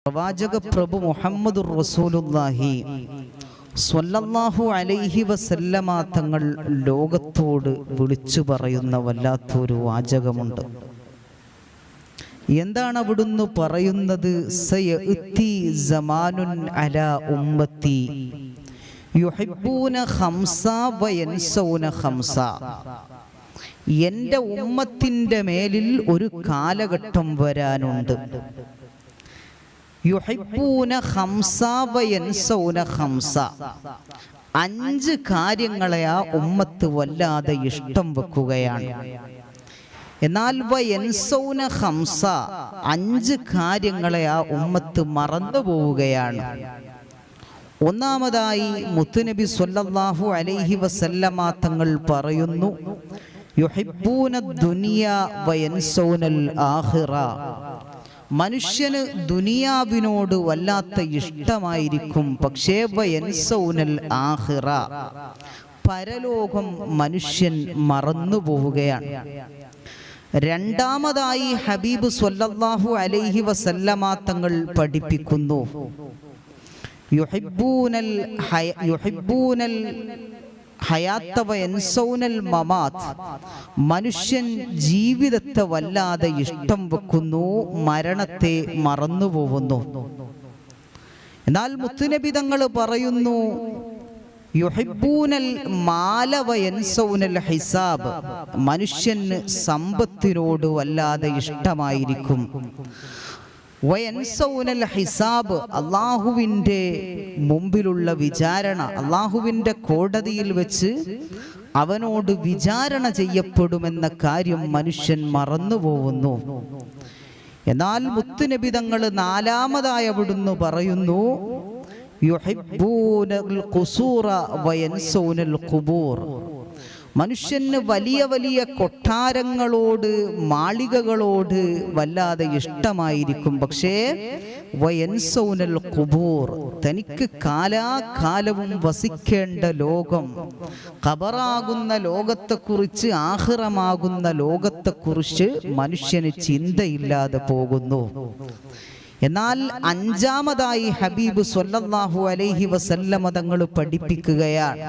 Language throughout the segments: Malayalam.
പ്രവാചക പ്രഭു മുഹമ്മദുർ റസൂലുള്ളാഹി സ്വല്ലല്ലാഹു അലൈഹി വസല്ലമ തങ്ങൾ ലോകത്തോട് വിളിച്ചു പറയുന്ന വല്ലാത്തൊരു വാചകമുണ്ട്. എന്താണ് അവിടുന്ന് പറയുന്നത്? സയഅതി സമാനുൻ അലാ ഉമ്മത്തി യുഹിബ്ബൂന ഖംസ വയൻസൗന ഖംസ. എൻ്റെ ഉമ്മത്തിൻ്റെ മേലിൽ ഒരു കാലഘട്ടം വരാനുണ്ട്. യുഹിബ്ബൂന ഖംസ വയൻസൗന ഖംസ. 5 കാര്യങ്ങളെ ആ ഉമ്മത്ത് വല്ലാതെ ഇഷ്ടം വെക്കുകയാണ്. എന്നാൽ വയൻസൗന ഖംസ, 5 കാര്യങ്ങളെ ആ ഉമ്മത്ത് മറന്നു പോവുകയാണ്. ഒന്നാമതായി മുത്തുനബി സ്വല്ലല്ലാഹു അലൈഹി വസല്ലമ തങ്ങൾ പറയുന്നു, യുഹിബ്ബൂന ദുനിയ വയൻസൗനൽ ആഖിറ. മനുഷ്യന് ദുനിയാവിനോട് വല്ലാത്ത ഇഷ്ടമായിരിക്കും, പക്ഷേ വയൻസൗനൽ ആഖിറ, പരലോകം മനുഷ്യൻ മറന്നു പോവുകയാണ്. രണ്ടാമതായി ഹബീബ് സ്വല്ലല്ലാഹു അലൈഹി വസല്ലമ തങ്ങൾ പഠിപ്പിക്കുന്നു, യുഹിബ്ബൂനൽ ഹയാത്ത വയൻസൗനൽ മമാത്ത്. മനുഷ്യൻ ജീവിതത്തെ വല്ലാതെ ഇഷ്ടം വെക്കുന്നു, മരണത്തെ മറന്നുപോകുന്നു. എന്നാൽ മുത്തുനബി തങ്ങൾ പറയുന്നു, യുഹിബ്ബൂനൽ മാല വയൻസൗനൽ ഹിസാബ്. മനുഷ്യന് സമ്പത്തിനോട് വല്ലാതെ ഇഷ്ടമായിരിക്കും. വയൻസൗനൽ ഹിസാബ്, അള്ളാഹുവിൻ്റെ മുമ്പിലുള്ള വിചാരണ, അള്ളാഹുവിൻ്റെ കോടതിയിൽ വെച്ച് അവനോട് വിചാരണ ചെയ്യപ്പെടുമെന്ന കാര്യം മനുഷ്യൻ മറന്നുപോകുന്നു. എന്നാൽ മുത്തുനബി തങ്ങൾ നാലാമതായി അവിടുന്ന് പറയുന്നു, യുഹിബ്ബൂനൽ ഖുസൂറ വയൻസൗനൽ ഖുബൂർ. മനുഷ്യന് വലിയ വലിയ കൊട്ടാരങ്ങളോട്, മാളികകളോട് വല്ലാതെ ഇഷ്ടമായിരിക്കും, പക്ഷേ വയൻസൗനൽ ഖുബൂർ, തനിക്ക് കാലാകാലവും വസിക്കേണ്ട ലോകം, ഖബറാകുന്ന ലോകത്തെക്കുറിച്ച്, ആഖിറമാകുന്ന ലോകത്തെക്കുറിച്ച് മനുഷ്യന് ചിന്തയില്ലാതെ പോകുന്നു. എന്നാൽ 5-മതായി ഹബീബ് സ്വല്ലല്ലാഹു അലൈഹി വസല്ലമ തങ്ങൾ പഠിപ്പിക്കുകയാണ്,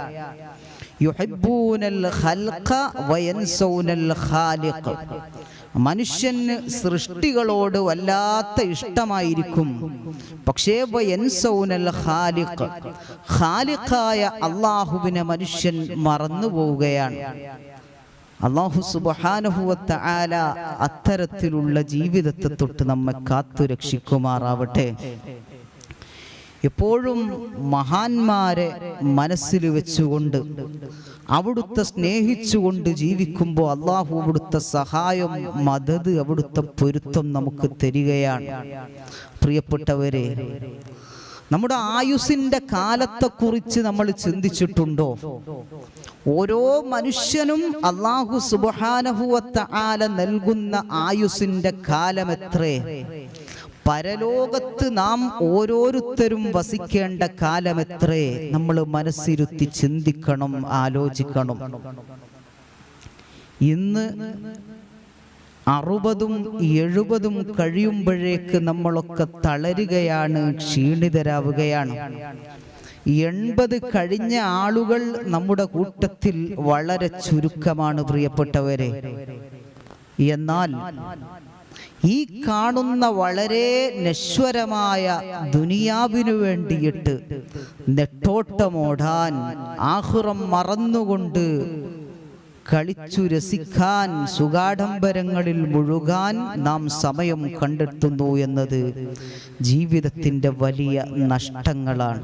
യുഹിബ്ബൂനൽ ഖൽഖ വയൻസൗനൽ ഖാലിഖ്. മനുഷ്യന് സൃഷ്ടികളോട് വല്ലാത്ത ഇഷ്ടമായിരിക്കും, പക്ഷേ വയൻസൗനൽ ഖാലിഖ്, ഖാലിഖായ അല്ലാഹുവിനെ മനുഷ്യൻ മറന്നു പോവുകയാണ്. അല്ലാഹു സുബ്ഹാനഹു വ തആല അത്തരത്തിലുള്ള ജീവിതത്തെ തൊട്ട് നമ്മെ കാത്തു രക്ഷിക്കുമാറാവട്ടെ. എപ്പോഴും മഹാന്മാരെ മനസ്സിൽ വെച്ചുകൊണ്ട്, അവിടുത്തെ സ്നേഹിച്ചുകൊണ്ട് ജീവിക്കുമ്പോൾ അള്ളാഹു അവിടുത്തെ സഹായം, മദദ്, അവിടുത്തെ പൊരുത്തം നമുക്ക് തരികയാണ്. പ്രിയപ്പെട്ടവരെ, നമ്മുടെ ആയുസ്സിന്റെ കാലത്തെക്കുറിച്ച് നമ്മൾ ചിന്തിച്ചിട്ടുണ്ടോ? ഓരോ മനുഷ്യനും അല്ലാഹു സുബ്ഹാനഹു വ തആല നൽകുന്ന ആയുസ്സിന്റെ കാലം എത്രേ? പരലോകത്ത് നാം ഓരോരുത്തരും വസിക്കേണ്ട കാലം എത്രേ? നമ്മൾ മനസ്സിരുത്തി ചിന്തിക്കണം, ആലോചിക്കണം. ഇന്ന് 60ഉം 70ഉം കഴിയുമ്പോഴേക്ക് നമ്മളൊക്കെ തളരുകയാണ്, ക്ഷീണിതരാവുകയാണ്. 80 കഴിഞ്ഞ ആളുകൾ നമ്മുടെ കൂട്ടത്തിൽ വളരെ ചുരുക്കമാണ്, പ്രിയപ്പെട്ടവരെ. എന്നാൽ ഈ കാണുന്ന വളരെ നശ്വരമായ ദുനിയാവിനു വേണ്ടിയിട്ട് നെട്ടോട്ടമോടാൻ, ആഖിറം മറന്നുകൊണ്ട് കളിച്ചു രസിക്കാൻ, സുഖാഡംബരങ്ങളിൽ മുഴുകാൻ നാം സമയം കണ്ടെത്തുന്നു എന്നത് ജീവിതത്തിൻ്റെ വലിയ നഷ്ടങ്ങളാണ്.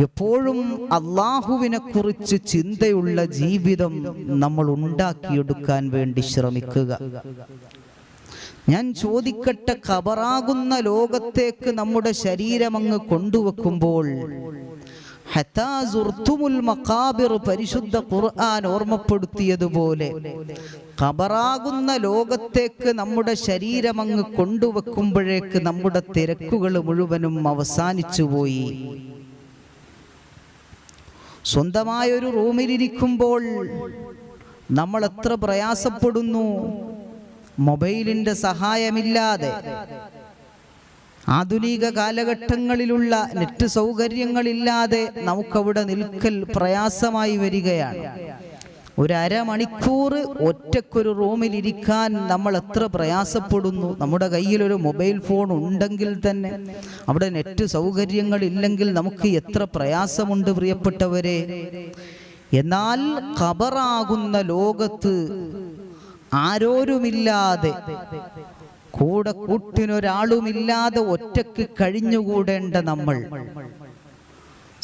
എപ്പോഴും അള്ളാഹുവിനെ കുറിച്ച് ചിന്തയുള്ള ജീവിതം നമ്മൾ ഉണ്ടാക്കിയെടുക്കാൻ വേണ്ടി ശ്രമിക്കുക. ഞാൻ ചോദിക്കട്ടെ, ഖബറാകുന്ന ലോകത്തേക്ക് നമ്മുടെ ശരീരമങ്ങ് കൊണ്ടുവെക്കുമ്പോൾ, ഹത്താ സുർത്തുമുൽ മഖാബിർ, പരിശുദ്ധ ഖുർആൻ ഓർമ്മപ്പെടുത്തിയതുപോലെ, ഖബറാകുന്ന ലോകത്തേക്ക് നമ്മുടെ ശരീരമങ്ങ് കൊണ്ടുവെക്കുമ്പോഴേക്ക് നമ്മുടെ തിരക്കുകൾ മുഴുവനും അവസാനിച്ചു പോയി. സ്വന്തമായൊരു റൂമിലിരിക്കുമ്പോൾ നമ്മൾ എത്ര പ്രയാസപ്പെടുന്നു, മൊബൈലിന്റെ സഹായമില്ലാതെ. ആധുനിക കാലഘട്ടങ്ങളിലുള്ള നെറ്റ് സൗകര്യങ്ങളില്ലാതെ നമുക്കവിടെ നിൽക്കൽ പ്രയാസമായി വരികയാണ്. ഒരു അരമണിക്കൂർ ഒറ്റക്കൊരു റൂമിലിരിക്കാൻ നമ്മൾ എത്ര പ്രയാസപ്പെടുന്നു. നമ്മുടെ കയ്യിൽ ഒരു മൊബൈൽ ഫോൺ ഉണ്ടെങ്കിൽ തന്നെ അവിടെ നെറ്റ് സൗകര്യങ്ങളില്ലെങ്കിൽ നമുക്ക് എത്ര പ്രയാസമുണ്ട് പ്രിയപ്പെട്ടവരെ. എന്നാൽ ഖബറാകുന്ന ലോകത്ത് ആരോരുമില്ലാതെ, കൂടെ കൂട്ടിനൊരാളുമില്ലാതെ ഒറ്റക്ക് കഴിഞ്ഞുകൂടേണ്ട നമ്മൾ,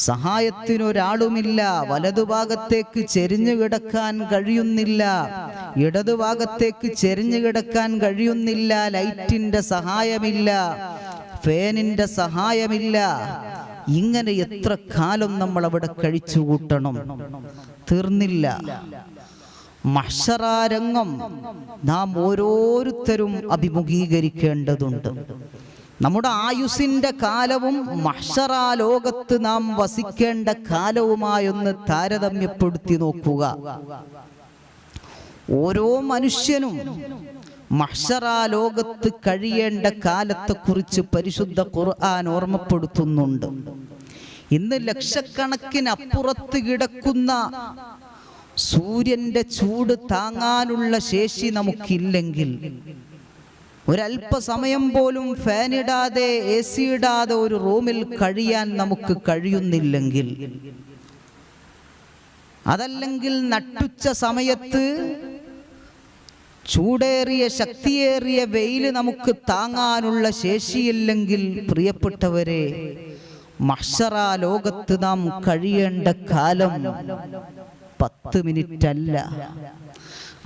സഹായത്തിനൊരാളുമില്ല, വലതുഭാഗത്തേക്ക് ചെരിഞ്ഞു കിടക്കാൻ കഴിയുന്നില്ല, ഇടതുഭാഗത്തേക്ക് ചെരിഞ്ഞു കിടക്കാൻ കഴിയുന്നില്ല, ലൈറ്റിന്റെ സഹായമില്ല, ഫാനിന്റെ സഹായമില്ല. ഇങ്ങനെ എത്ര കാലം നമ്മൾ അവിടെ കഴിച്ചു കൂട്ടണം? തീർന്നില്ല. മഹ്ശറാരംഗം നാം ഓരോരുത്തരും അഭിമുഖീകരിക്കേണ്ടതുണ്ട്. നമ്മുടെ ആയുസ്സിന്റെ കാലവും മഹ്ശറാ ലോകത്ത് നാം വസിക്കേണ്ട കാലവുമായൊന്ന് താരതമ്യപ്പെടുത്തി നോക്കുക. ഓരോ മനുഷ്യനും മഹ്ശറാ ലോകത്ത് കഴിയേണ്ട കാലത്തെക്കുറിച്ച് പരിശുദ്ധ ഖുർആൻ ഓർമ്മപ്പെടുത്തുന്നുണ്ട്. ഇന്ന് ലക്ഷക്കണക്കിനപ്പുറത്ത് കിടക്കുന്ന സൂര്യന്റെ ചൂട് താങ്ങാനുള്ള ശേഷി നമുക്കില്ലെങ്കിൽ, ഒരല്പസമയം പോലും ഫാനിടാതെ AC ഇടാതെ ഒരു റൂമിൽ കഴിയാൻ നമുക്ക് കഴിയുന്നില്ലെങ്കിൽ, അതല്ലെങ്കിൽ നട്ടുച്ച സമയത്ത് ചൂടേറിയ ശക്തിയേറിയ വെയിൽ നമുക്ക് താങ്ങാനുള്ള ശേഷിയില്ലെങ്കിൽ, പ്രിയപ്പെട്ടവരെ, മഹ്ശറാ ലോകത്ത് നാം കഴിയേണ്ട കാലം 10 മിനിറ്റ് അല്ല,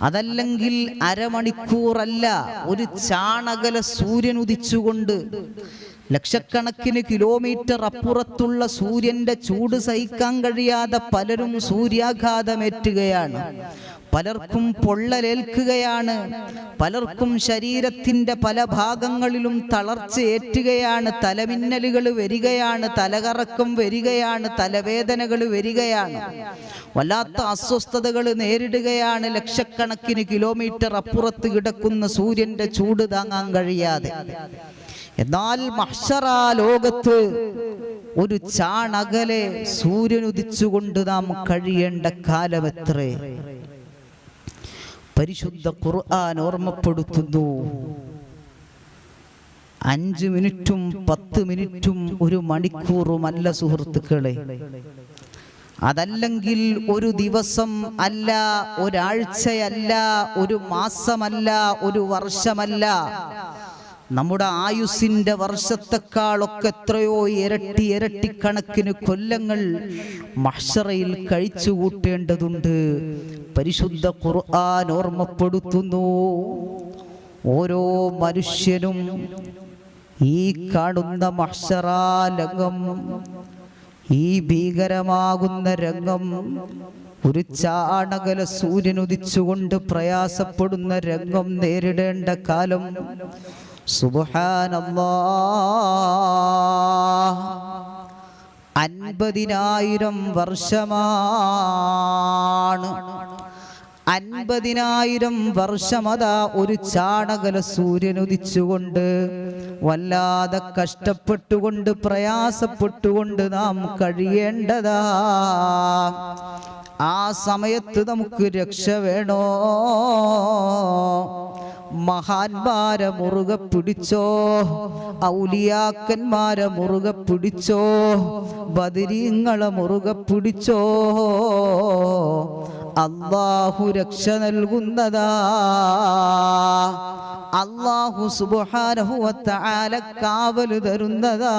അതല്ലെങ്കിൽ അരമണിക്കൂറല്ല, ഒരു ചാണകല സൂര്യൻ ഉദിച്ചുകൊണ്ട് ലക്ഷക്കണക്കിന് കിലോമീറ്റർ അപ്പുറത്തുള്ള സൂര്യന്റെ ചൂട് സഹിക്കാൻ കഴിയാതെ പലരും സൂര്യാഘാതമേറ്റുകയാണ്, പലർക്കും പൊള്ളലേൽക്കുകയാണ്, പലർക്കും ശരീരത്തിന്റെ പല ഭാഗങ്ങളിലും തളർച്ച ഏറ്റുകയാണ്, തലമിന്നലുകൾ വരികയാണ്, തലകറക്കം വരികയാണ്, തലവേദനകൾ വരികയാണ്, വല്ലാത്ത അസ്വസ്ഥതകൾ നേരിടുകയാണ്. ലക്ഷക്കണക്കിന് കിലോമീറ്റർ അപ്പുറത്ത് കിടക്കുന്ന സൂര്യന്റെ ചൂട് താങ്ങാൻ കഴിയാതെ. എന്നാൽ മഹ്ശറാ ലോകത്ത് ഒരു ചാണകലെ സൂര്യൻ ഉദിച്ചുകൊണ്ട് നാം കഴിയേണ്ട കാലമെത്രേ. പരിശുദ്ധ ഖുർആൻ ഓർമ്മപ്പെടുത്തുന്നു, 5 മിനിറ്റും 10 മിനിറ്റും 1 മണിക്കൂറുമല്ല സുഹൃത്തുക്കളെ, അതല്ലെങ്കിൽ ഒരു ദിവസം അല്ല, ഒരാഴ്ചയല്ല, ഒരു മാസമല്ല, ഒരു വർഷമല്ല, നമ്മുടെ ആയുസ്സിന്റെ വർഷത്തെക്കാളൊക്കെ എത്രയോ ഇരട്ടിക്കണക്കിന് കൊല്ലങ്ങൾ മഹ്ശറയിൽ കഴിച്ചു കൂട്ടേണ്ടതുണ്ട്. പരിശുദ്ധ ഖുർആൻ ഓർമ്മപ്പെടുത്തുന്നു, ഓരോ മനുഷ്യനും ഈ കാണുന്ന മഹ്ശറാ രംഗം, ഈ ഭീകരമാകുന്ന രംഗം, ഒരു ചാണകല സൂര്യൻ ഉദിച്ചുകൊണ്ട് പ്രയാസപ്പെടുന്ന രംഗം നേരിടേണ്ട കാലം സുബ്ഹാനല്ലാഹ് 50,000 വർഷമാണ്. 50,000 വർഷമതാ ഒരു ചാണകല സൂര്യൻ ഉദിച്ചുകൊണ്ട് വല്ലാതെ കഷ്ടപ്പെട്ടുകൊണ്ട് പ്രയാസപ്പെട്ടുകൊണ്ട് നാം കഴിയേണ്ടതാ. ആ സമയത്ത് നമുക്ക് രക്ഷ വേണോ? മഹാന്മാരെ മുറുകെ പിടിച്ചോ, ഔലിയാക്കന്മാരെ മുറുകെ പിടിച്ചോ, ബദരീങ്ങളെ മുറുകെ പിടിച്ചോ. അല്ലാഹു രക്ഷ നൽകുന്നതാ. അല്ലാഹു സുബ്ഹാനഹു വ തആല കാവൽ തരുന്നതാ.